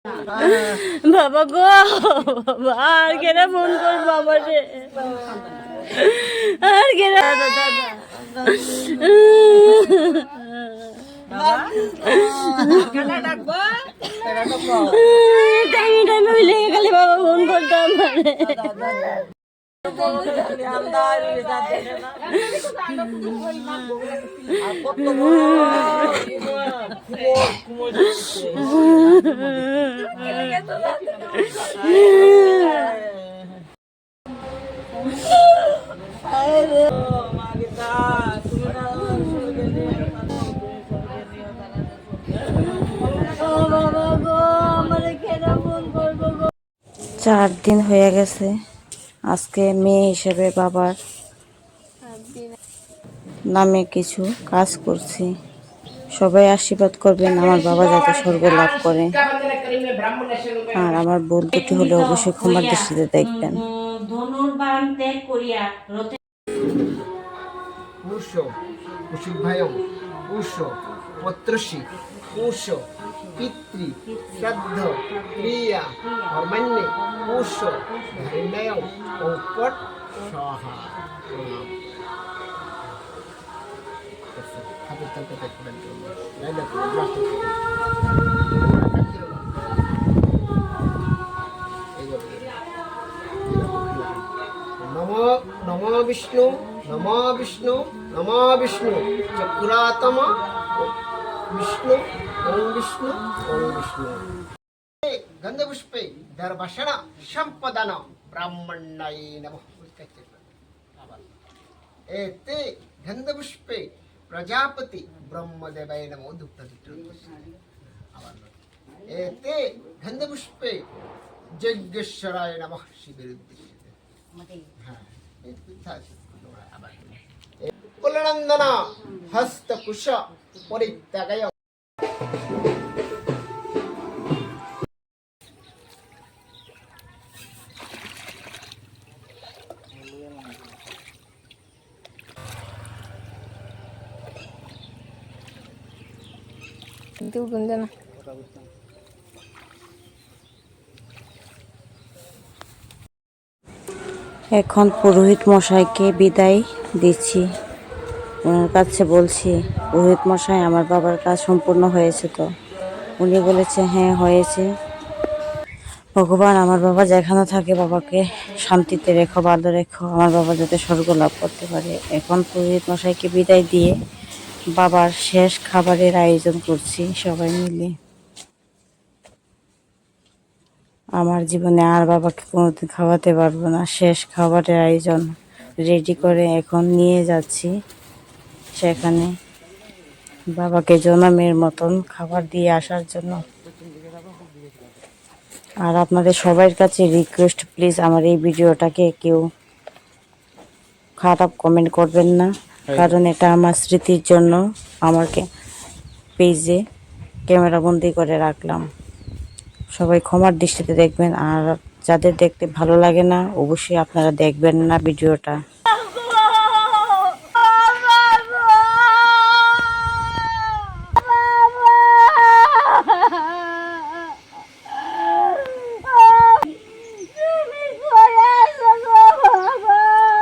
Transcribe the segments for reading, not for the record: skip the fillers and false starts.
বাবা গো বাবা আর কেনা ফোন কর বাবা রে আর কেনা টাইমে টাইমে হইলে খালি বাবা ফোন করতাম চার দিন হয়ে গেছে আজকে মেয়ে হিসেবে বাবার নামে কিছু কাজ করছি। সবাই আশীর্বাদ করবেন আমার বাবা যাতে স্বর্গ লাভ করে, আর আমার ভুল দুটি হলে অবশ্যই ক্ষমার দৃষ্টিতে দেখবেন। পিতৃ শ্রাদ্ধ ক্রিয়া কর্মান্যে পুষ ধর্ময় ঔপট সহা নমো নমো বিষ্ণু নমো বিষ্ণু নমো বিষ্ণু চক্রাতম विष्णु ओम विष्णु गंधपुष्पे दर्भषण संपदन ब्राह्मणाय नमः। एते गंधपुष्पे प्रजापति ब्रह्मदेवाय नमो। एते गंधपुष्पे यज्ञेश्वराय नमः। कुलनंदन हस्तकुश परित्यागय এখন পুরোহিত মশাইকে বিদায় দিচ্ছি। ওনার কাছে বলছি, পুরোহিত মশাই আমার বাবার কাজ সম্পূর্ণ হয়েছে তো? উনি বলেছে হ্যাঁ হয়েছে। ভগবান আমার বাবা যেখানে থাকে বাবাকে শান্তিতে রেখো, ভালো রেখো, আমার বাবা যাতে স্বর্গ লাভ করতে পারে। এখন পুরোহিত মশাইকে বিদায় দিয়ে বাবার শেষ খাবারের আয়োজন করছি সবাই মিলে। আমার জীবনে আর বাবাকে কোনোদিন খাওয়াতে পারবো না। শেষ খাবারের আয়োজন রেডি করে এখন নিয়ে যাচ্ছি সেখানে বাবাকে জনমের মতন খাবার দিয়ে আসার জন্য। আর আপনাদের সবার কাছে রিকোয়েস্ট, প্লিজ আমার এই ভিডিওটাকে কেউ খারাপ কমেন্ট করবেন না, কারণ এটা আমার স্মৃতির জন্য আমাকে পেজে ক্যামেরাবন্দি করে রাখলাম। সবাই ক্ষমার দৃষ্টিতে দেখবেন, আর যাদের দেখতে ভালো লাগে না অবশ্যই আপনারা দেখবেন না ভিডিওটা।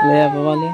ले बाबा ले